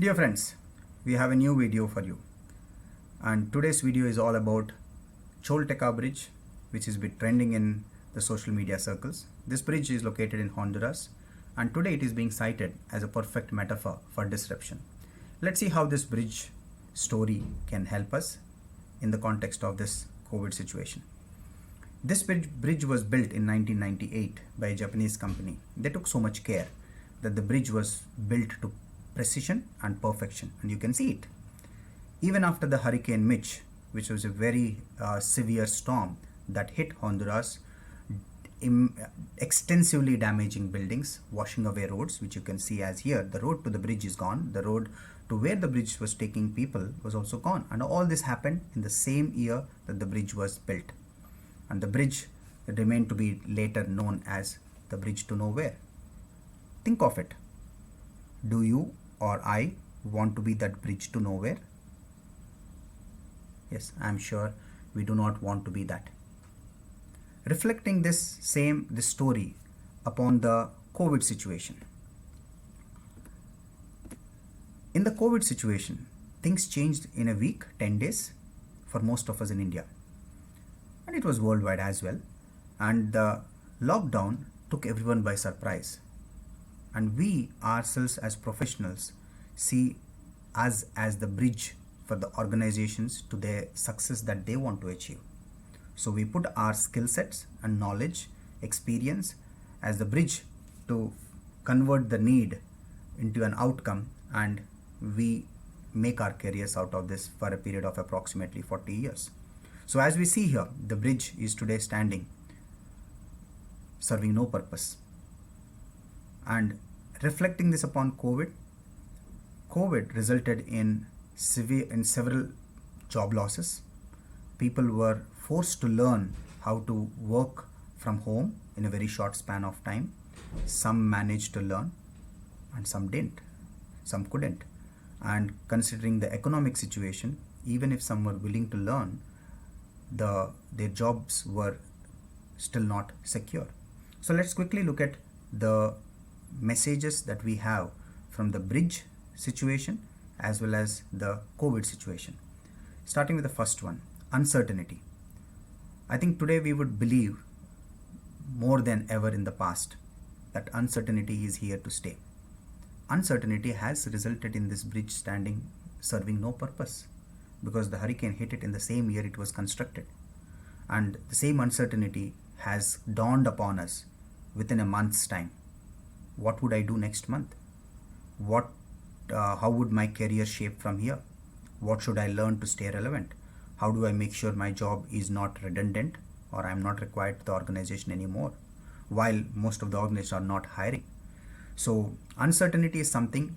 Dear friends, we have a new video for you, and today's video is all about Cholteca Bridge, which is been trending in the social media circles. This bridge is located in Honduras, and today it is being cited as a perfect metaphor for disruption. Let's see how this bridge story can help us in the context of this COVID situation. This bridge was built in 1998 by a Japanese company. They took so much care that the bridge was built to precision and perfection, and you can see it. Even after the Hurricane Mitch, which was a very severe storm that hit Honduras, extensively damaging buildings, washing away roads, which you can see as here. The road to the bridge is gone. The road to where the bridge was taking people was also gone. And all this happened in the same year that the bridge was built. And the bridge remained to be later known as the bridge to nowhere. Think of it. Do you or I want to be that bridge to nowhere? Yes, I'm sure we do not want to be that. Reflecting this story upon the COVID situation. In the COVID situation, things changed in a week, 10 days for most of us in India. And it was worldwide as well. And the lockdown took everyone by surprise. And we ourselves as professionals see us as the bridge for the organizations to their success that they want to achieve. So we put our skill sets and knowledge, experience as the bridge to convert the need into an outcome, and we make our careers out of this for a period of approximately 40 years. So as we see here, the bridge is today standing, serving no purpose. And reflecting this upon COVID resulted in several job losses. People were forced to learn how to work from home in a very short span of time. Some managed to learn and some didn't. Some couldn't. And considering the economic situation, even if some were willing to learn, their jobs were still not secure. So let's quickly look at the messages that we have from the bridge situation as well as the COVID situation. Starting with the first one, uncertainty. I think today we would believe more than ever in the past that uncertainty is here to stay. Uncertainty has resulted in this bridge standing, serving no purpose, because the hurricane hit it in the same year it was constructed. And the same uncertainty has dawned upon us within a month's time. What would I do next month? How would my career shape from here? What should I learn to stay relevant? How do I make sure my job is not redundant or I'm not required to the organization anymore, while most of the organizations are not hiring? So uncertainty is something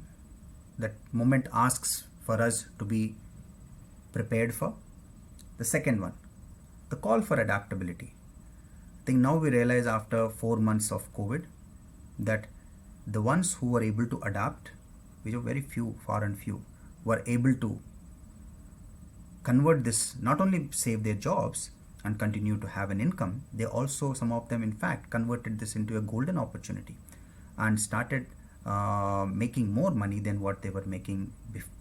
that moment asks for us to be prepared for. The second one, the call for adaptability. I think now we realize after 4 months of COVID that the ones who were able to adapt, which are very few, far and few, were able to convert this, not only save their jobs and continue to have an income, they also, some of them in fact, converted this into a golden opportunity and started making more money than what they were making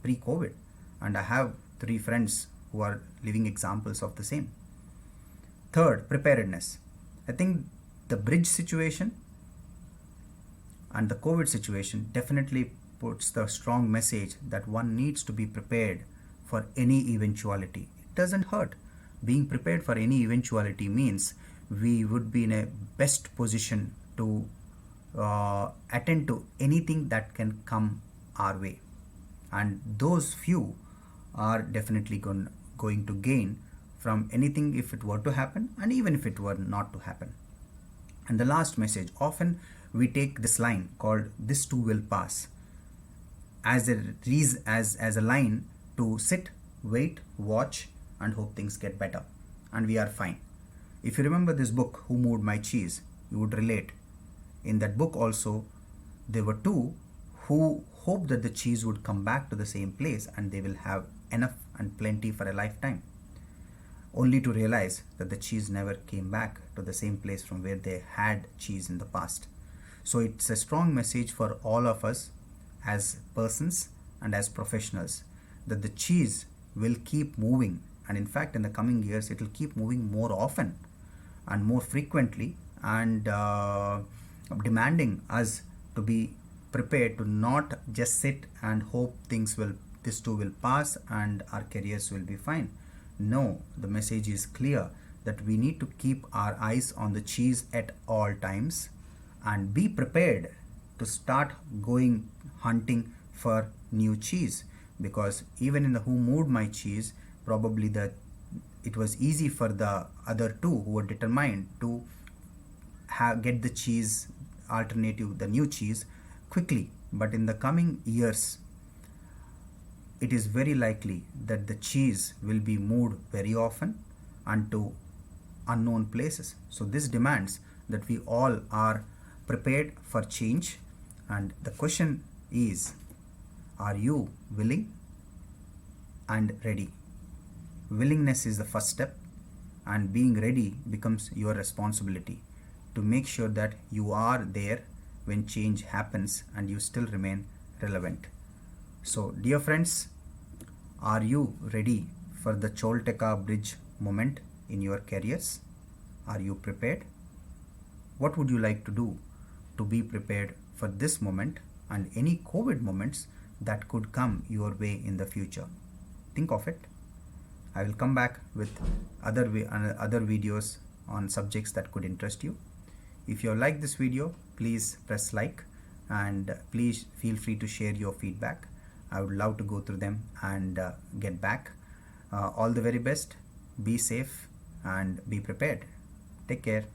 pre-COVID. And I have 3 friends who are living examples of the same. Third, preparedness. I think the bridge situation and the COVID situation definitely puts the strong message that one needs to be prepared for any eventuality. It doesn't hurt. Being prepared for any eventuality means we would be in a best position to attend to anything that can come our way. And those few are definitely going to gain from anything if it were to happen, and even if it were not to happen. And the last message, often we take this line called "this too will pass" as a line to sit, wait, watch, and hope things get better, and we are fine. If you remember this book, Who Moved My Cheese, you would relate. In that book also, there were 2 who hoped that the cheese would come back to the same place and they will have enough and plenty for a lifetime, only to realize that the cheese never came back to the same place from where they had cheese in the past. So it's a strong message for all of us as persons and as professionals, that the cheese will keep moving, and in fact in the coming years it will keep moving more often and more frequently, and demanding us to be prepared to not just sit and hope this too will pass and our careers will be fine. No, the message is clear that we need to keep our eyes on the cheese at all times and be prepared to start going hunting for new cheese, because even in the Who Moved My Cheese, probably it was easy for the other two who were determined to get the cheese alternative, the new cheese, quickly. But in the coming years, it is very likely that the cheese will be moved very often and to unknown places. So this demands that we all are prepared for change, and the question is, are you willing and ready? Willingness is the first step, and being ready becomes your responsibility to make sure that you are there when change happens and you still remain relevant. So, dear friends, are you ready for the Cholteka Bridge moment in your careers? Are you prepared? What would you like to do to be prepared for this moment and any COVID moments that could come your way in the future? Think of it. I will come back with other videos on subjects that could interest you. If you like this video, please press like, and please feel free to share your feedback. I would love to go through them and get back. All the very best. Be safe and be prepared. Take care.